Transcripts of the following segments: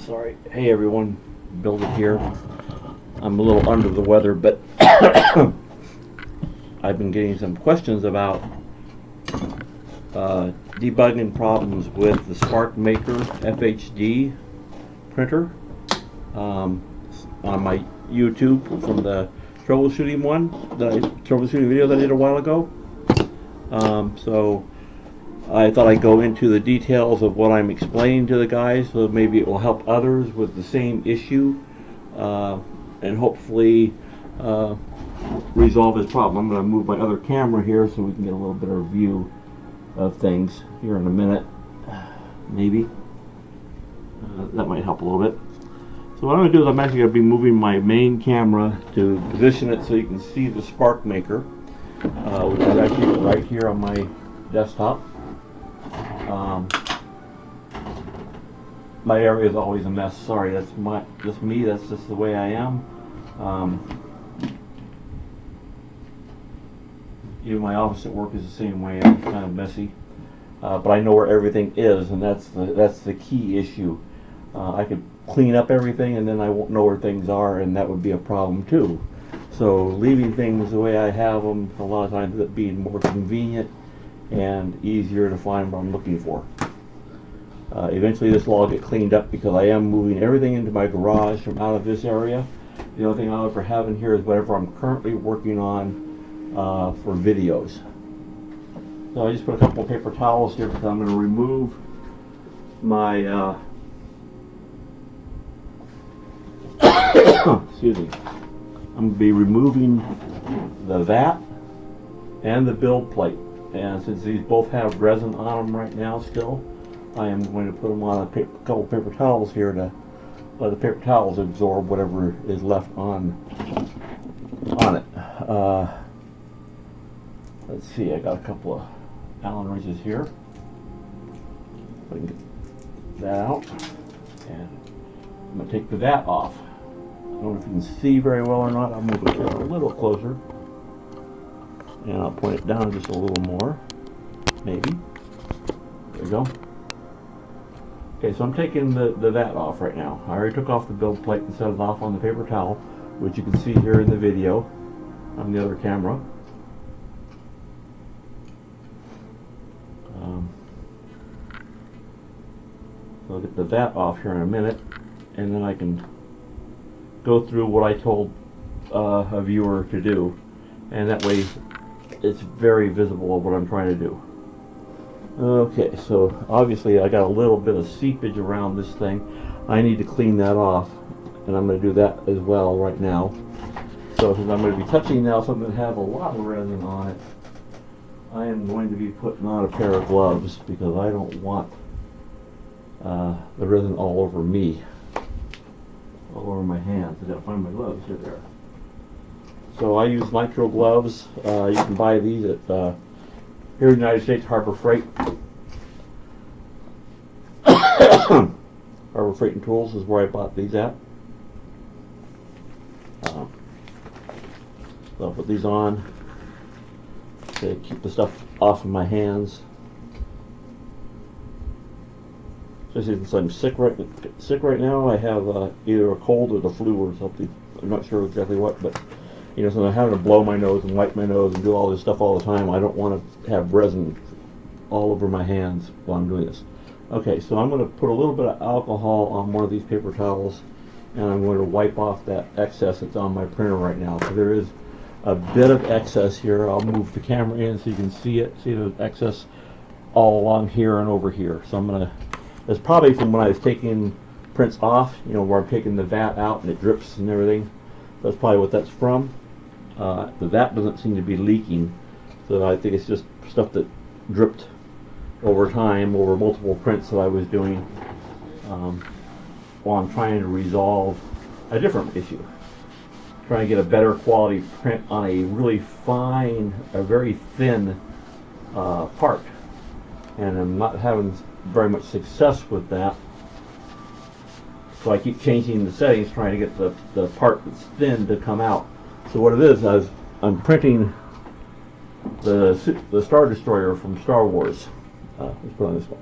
Sorry. Hey everyone, Builder here. I'm a little under the weather, but I've been getting some questions about debugging problems with the SparkMaker FHD printer on my YouTube from the troubleshooting video that I did a while ago. So I thought I'd go into the details of what I'm explaining to the guys, so maybe it will help others with the same issue, and hopefully resolve this problem. I'm going to move my other camera here so we can get a little better view of things here in a minute, maybe. That might help a little bit. So what I'm going to do is I'm actually going to be moving my main camera to position it so you can see the SparkMaker, which is actually right here on my desktop. My area is always a mess. Sorry, that's just me. That's just the way I am. Even my office at work is the same way. I'm kind of messy, but I know where everything is, and that's the key issue. I could clean up everything, and then I won't know where things are, and that would be a problem too. So leaving things the way I have them a lot of times ends up being more convenient and easier to find what I'm looking for. Eventually this will all get cleaned up because I am moving everything into my garage from out of this area. The only thing I'll ever have in here is whatever I'm currently working on for videos. So I just put a couple of paper towels here because I'm going to remove my excuse me. I'm going to be removing the vat and the build plate. And since these both have resin on them right now still, I am going to put them on a couple paper towels here to let the paper towels absorb whatever is left on it. Let's see, I got a couple of Allen wrenches here. I can get that out. And I'm going to take the vat off. I don't know if you can see very well or not. I'll move it a little closer. And I'll point it down just a little more, maybe. There we go. Okay, so I'm taking the vat off right now. I already took off the build plate and set it off on the paper towel, which you can see here in the video on the other camera. So I'll get the vat off here in a minute, and then I can go through what I told a viewer to do, and that way it's very visible of what I'm trying to do. Okay, so obviously I got a little bit of seepage around this thing. I need to clean that off, and I'm going to do that as well right now. So since I'm going to be touching now something that has a lot of resin on it, I am going to be putting on a pair of gloves because I don't want the resin all over me, all over my hands. I got to find my gloves here. There. So I use nitro gloves. You can buy these at here in the United States, Harbor Freight. Harbor Freight and Tools is where I bought these at. So I'll put these on to keep the stuff off of my hands. Especially since I'm sick right now. I have either a cold or the flu or something. I'm not sure exactly what, but you know, so I'm having to blow my nose and wipe my nose and do all this stuff all the time. I don't want to have resin all over my hands while I'm doing this. Okay, so I'm going to put a little bit of alcohol on one of these paper towels, and I'm going to wipe off that excess that's on my printer right now. So there is a bit of excess here. I'll move the camera in so you can see it. See the excess all along here and over here. So I'm going to, that's probably from when I was taking prints off, you know, where I'm taking the vat out and it drips and everything. That's probably what that's from. The vat doesn't seem to be leaking, so I think it's just stuff that dripped over time over multiple prints that I was doing while I'm trying to resolve a different issue. Trying to get a better quality print on a really fine, a very thin part, and I'm not having very much success with that. So I keep changing the settings, trying to get the part that's thin to come out. So what it is I'm printing the Star Destroyer from Star Wars. Let's put on this one.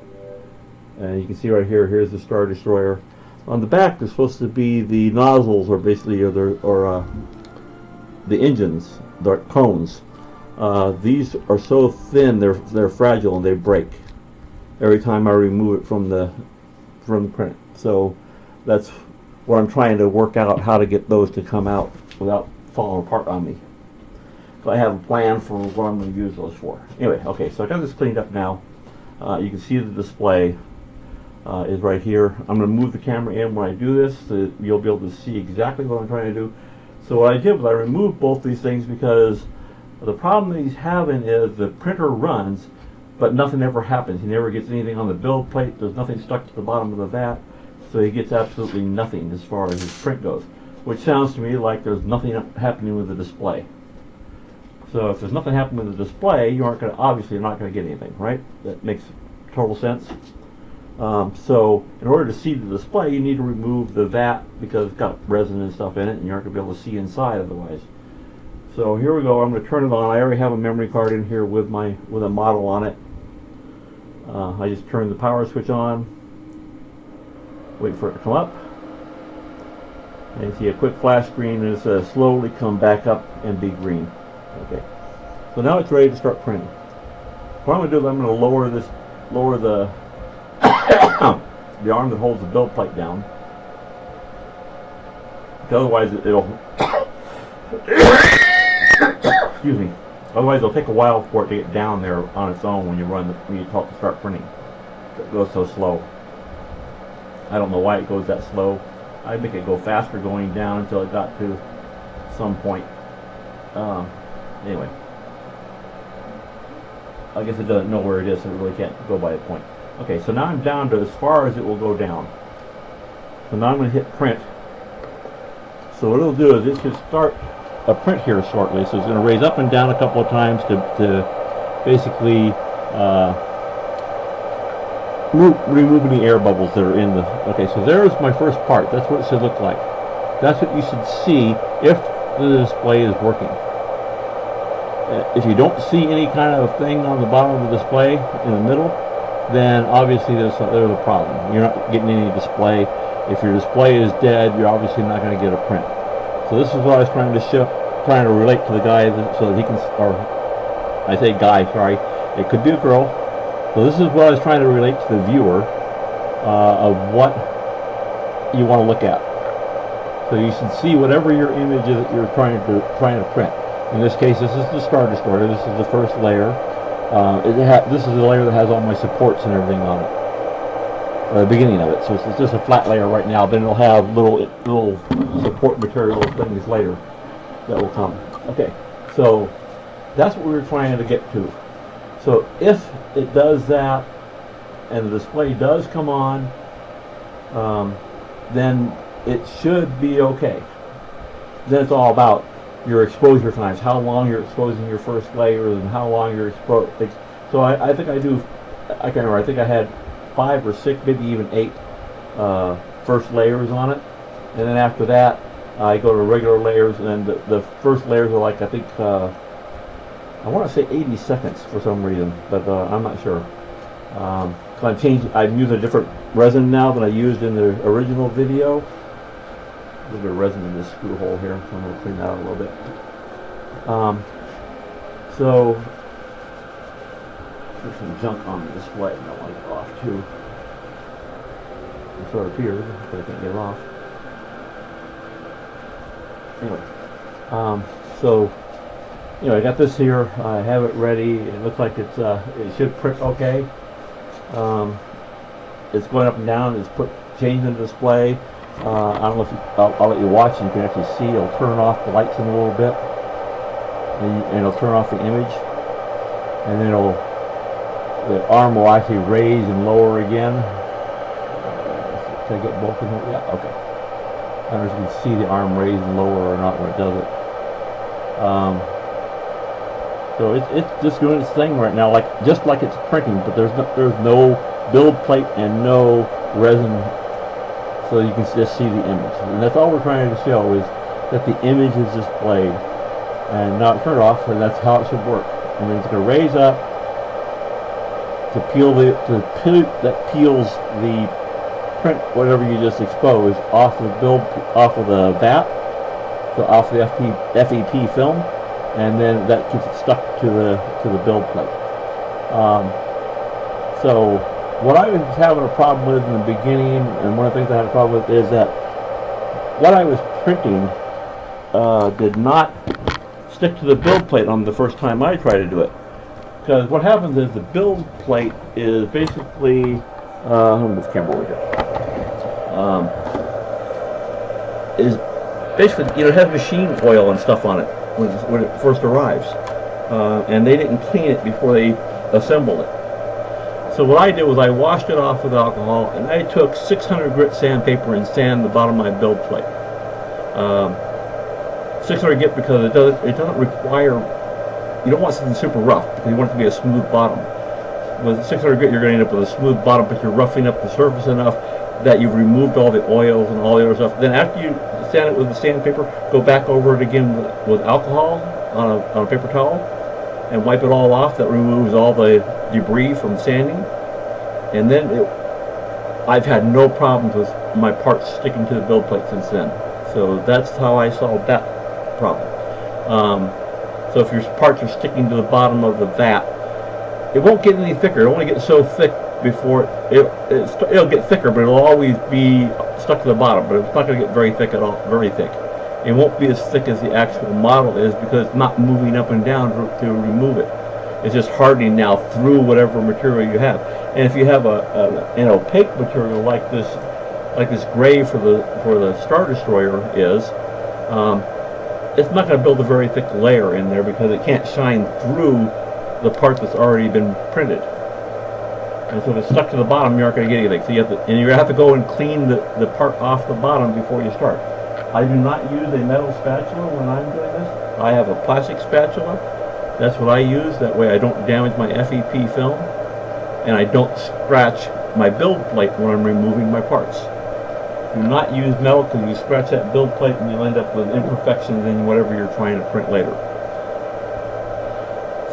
And you can see right here, here's the Star Destroyer. On the back, there's supposed to be the nozzles, or basically, the engines, the cones. These are so thin, they're fragile and they break every time I remove it from the print. So that's what I'm trying to work out, how to get those to come out without falling apart on me. So I have a plan for what I'm going to use those for. Anyway, okay, so I got this cleaned up now. You can see the display is right here. I'm going to move the camera in when I do this, so you'll be able to see exactly what I'm trying to do. So what I did was I removed both these things because the problem that he's having is the printer runs, but nothing ever happens. He never gets anything on the build plate. There's nothing stuck to the bottom of the vat, so he gets absolutely nothing as far as his print goes, which sounds to me like there's nothing happening with the display. So if there's nothing happening with the display, you aren't going to, obviously you're not going to get anything, right? That makes total sense. So in order to see the display, you need to remove the vat because it's got resin and stuff in it, and you aren't going to be able to see inside otherwise. So here we go. I'm going to turn it on. I already have a memory card in here with a model on it. I just turn the power switch on, wait for it to come up, and you see a quick flash screen, and it says slowly come back up and be green. Okay, so now it's ready to start printing. What I'm going to do is I'm going to lower the the arm that holds the build plate down. Otherwise it'll excuse me. Otherwise it'll take a while for it to get down there on its own when you tell it to start printing. It goes so slow. I don't know why it goes that slow. I'd make it go faster going down until it got to some point. Anyway, I guess it doesn't know where it is, so it really can't go by a point. Okay, so now I'm down to as far as it will go down. So now I'm going to hit print. So what it'll do is it should start a print here shortly. So it's going to raise up and down a couple of times to basically remove any air bubbles that are in the... Okay, so there's my first part. That's what it should look like. That's what you should see if the display is working. If you don't see any kind of thing on the bottom of the display in the middle, then obviously there's a problem. You're not getting any display. If your display is dead, you're obviously not going to get a print. So this is what I was trying to relate to the guy so that he can, or I say guy, sorry, it could be a girl. So this is what I was trying to relate to the viewer of what you want to look at. So you should see whatever your image is that you're trying to print. In this case, this is the Star Destroyer. This is the first layer. This is the layer that has all my supports and everything on it. The beginning of it. So it's just a flat layer right now. Then it'll have little support material things later that will come. Okay, so that's what we were trying to get to. So if it does that and the display does come on, then it should be okay. Then it's all about your exposure times, how long you're exposing your first layers and how long you're exposed. So I think I can't remember, I think I had 5 or 6, maybe even 8 first layers on it, and then after that I go to regular layers, and then the first layers are like, I think I want to say 80 seconds for some reason, but I'm not sure. I'm using a different resin now than I used in the original video. A little bit of resin in this screw hole here, so I'm going to clean that out a little bit. So there's some junk on the display and I want to get off too. It sort of appears, but I can't get it off. Anyway, so I got this here. I have it ready. It looks like it should print okay. It's going up and down. It's changing the display. I don't know if I'll let you watch, and you can actually see it'll turn off the lights in a little bit, and it'll turn off the image, and then the arm will actually raise and lower again. Can I get both of them? Yeah, okay. I don't know if you can see the arm raise and lower or not when it does it. So it's just doing its thing right now, just like it's printing, but there's no build plate and no resin, so you can just see the image. And that's all we're trying to show, is that the image is displayed. And now it's turned off, and that's how it should work. And then it's going to raise up to peel that peels the print whatever you just exposed off the VAT, so off the FEP film, and then that keeps it stuck to the build plate. So what I was having a problem with in the beginning, and one of the things I had a problem with, is that what I was printing did not stick to the build plate on the first time I tried to do it. Because what happens is the build plate is basically, let me move the camera over here. Is basically, it has machine oil and stuff on it when it first arrives, and they didn't clean it before they assembled it. So what I did was I washed it off with alcohol, and I took 600 grit sandpaper and sanded the bottom of my build plate. 600 grit because it doesn't require. You don't want something super rough because you want it to be a smooth bottom. With 600 grit, you're going to end up with a smooth bottom, but you're roughing up the surface enough that you've removed all the oils and all the other stuff. Then after you sand it with the sandpaper, go back over it again with alcohol on a paper towel and wipe it all off. That removes all the debris from sanding. And then I've had no problems with my parts sticking to the build plate since then. So that's how I solved that problem. So if your parts are sticking to the bottom of the vat, it won't get any thicker. It only gets so thick before it'll get thicker, but it'll always be stuck to the bottom. But it's not going to get very thick at all. Very thick. It won't be as thick as the actual model is because it's not moving up and down to remove it. It's just hardening now through whatever material you have. And if you have an opaque material like this gray for the Star Destroyer is. It's not going to build a very thick layer in there because it can't shine through the part that's already been printed. And so if it's stuck to the bottom, you aren't going to get anything. So you have to go and clean the part off the bottom before you start. I do not use a metal spatula when I'm doing this. I have a plastic spatula. That's what I use. That way I don't damage my FEP film, and I don't scratch my build plate when I'm removing my parts. Do not use metal because you scratch that build plate and you'll end up with imperfections in whatever you're trying to print later.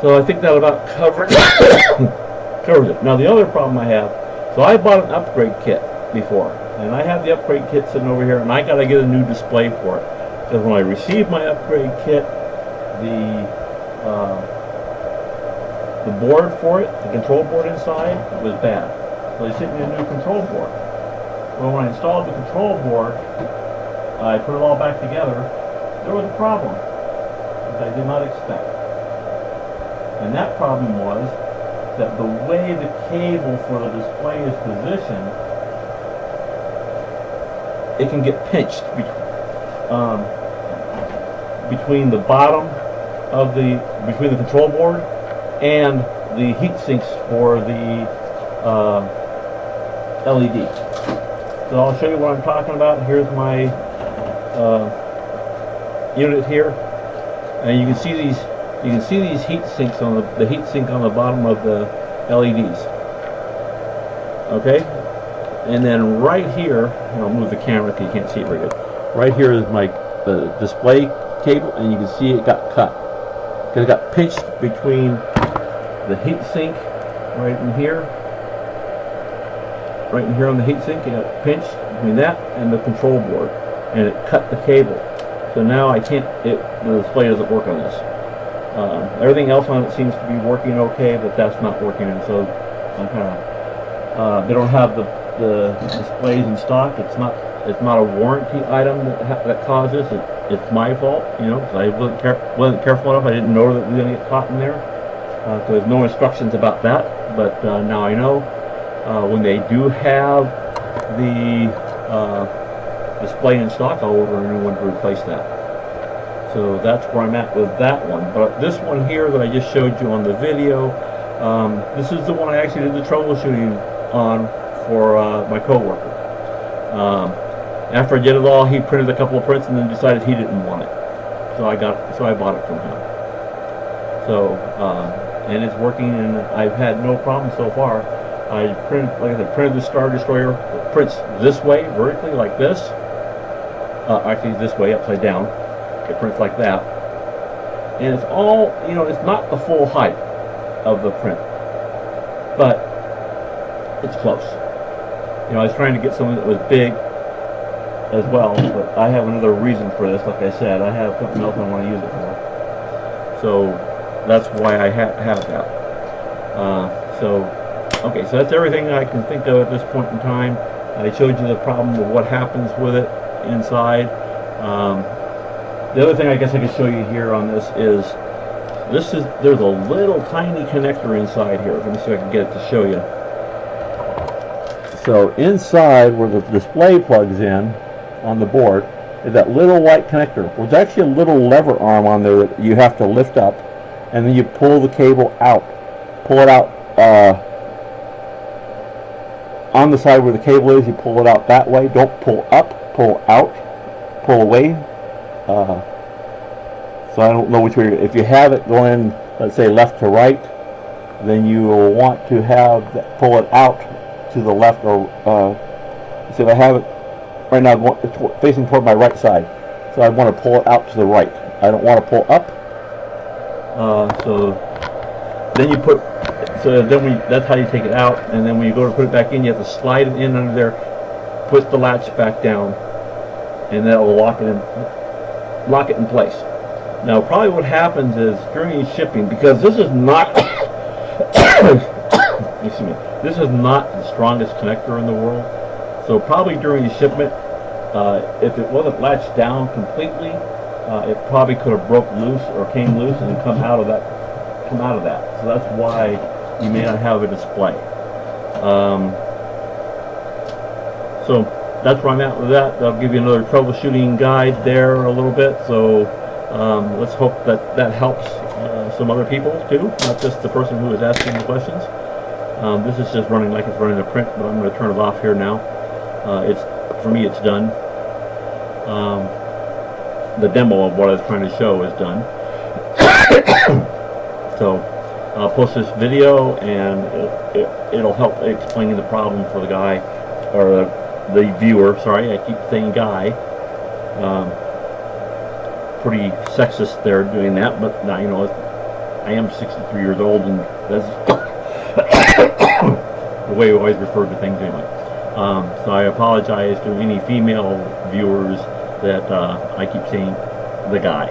So I think that about covers it. Now the other problem I have, so I bought an upgrade kit before, and I have the upgrade kit sitting over here, and I got to get a new display for it. Because when I received my upgrade kit, the board for it, the control board inside, was bad. So they sent me a new control board. Well, when I installed the control board, I put it all back together, there was a problem that I did not expect. And that problem was that the way the cable for the display is positioned, it can get pinched between the bottom of between the control board and the heat sinks for the LED. So I'll show you what I'm talking about. Here's my unit here, and you can see these heat sinks on the heat sink on the bottom of the LEDs. Okay, and then right here, and I'll move the camera because you can't see it very good. Right here is my display cable, and you can see it got cut because it got pinched between the heat sink right in here. Right in here on the heatsink, it got pinched between that and the control board, and it cut the cable. So now the display doesn't work on this. Everything else on it seems to be working okay, but that's not working. And so I'm kind of they don't have the displays in stock. It's not a warranty item that caused this. It's my fault, because I wasn't careful enough. I didn't know that we were going to get caught in there. So there's no instructions about that, but now I know. When they do have the display in stock, I'll order a new one to replace that. So that's where I'm at with that one. But this one here that I just showed you on the video, this is the one I actually did the troubleshooting on for my coworker. After I did it all, he printed a couple of prints and then decided he didn't want it. So I bought it from him. So and it's working, and I've had no problem so far. I printed the Star Destroyer. It prints this way, vertically, like this. Actually, this way, upside down. It prints like that. And it's all, it's not the full height of the print. But it's close. You know, I was trying to get something that was big as well, but I have another reason for this. Like I said, I have something else I want to use it for. So that's why I have that. Okay, so that's everything I can think of at this point in time. I showed you the problem of what happens with it inside. The other thing I guess I could show you here on this is there's a little tiny connector inside here. Let me see if I can get it to show you. So inside where the display plugs in on the board is that little white connector. There's actually a little lever arm on there that you have to lift up, and then you pull the cable out. Pull it out on the side where the cable is. You pull it out that way. Don't pull up, pull out, pull away. So I don't know which way. If you have it going, let's say left to right, then you will want to pull it out to the left, or so if I have it right now it's facing toward my right side, so I want to pull it out to the right. I don't want to pull up. So then you put, that's how you take it out, and then when you go to put it back in, you have to slide it in under there, put the latch back down, and that will lock it in place. Now probably what happens is during shipping, because this is not excuse me, this is not the strongest connector in the world, so probably during the shipment, if it wasn't latched down completely, it probably could have broke loose or came loose and come out of that. So that's why you may not have a display. So that's where I'm at with that. I'll give you another troubleshooting guide there a little bit. So let's hope that helps some other people too, not just the person who is asking the questions. This is just running like it's running a print, but I'm going to turn it off here now. For me, it's done. The demo of what I was trying to show is done. So I'll post this video, and it'll help explain the problem for the guy, or the viewer. Sorry, I keep saying guy. Pretty sexist there doing that, but now, you know, I am 63 years old, and that's the way we always refer to things anyway. So I apologize to any female viewers that I keep saying the guy.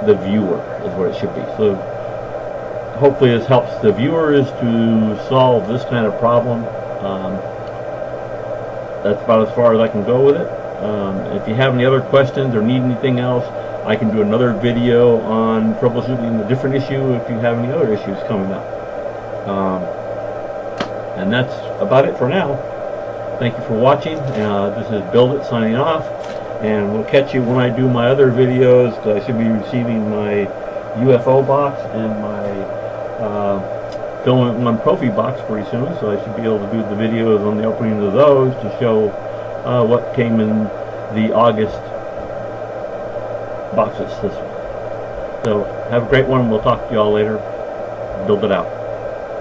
The viewer is what it should be. So hopefully this helps the viewers to solve this kind of problem. That's about as far as I can go with it. If you have any other questions or need anything else, I can do another video on troubleshooting a different issue if you have any other issues coming up. And that's about it for now. Thank you for watching. This is Build It signing off, and we'll catch you when I do my other videos. I should be receiving my UFO box and my Filament 1 Profi box pretty soon, so I should be able to do the videos on the opening of those to show what came in the August boxes this week. So have a great one. We'll talk to you all later. Build it out.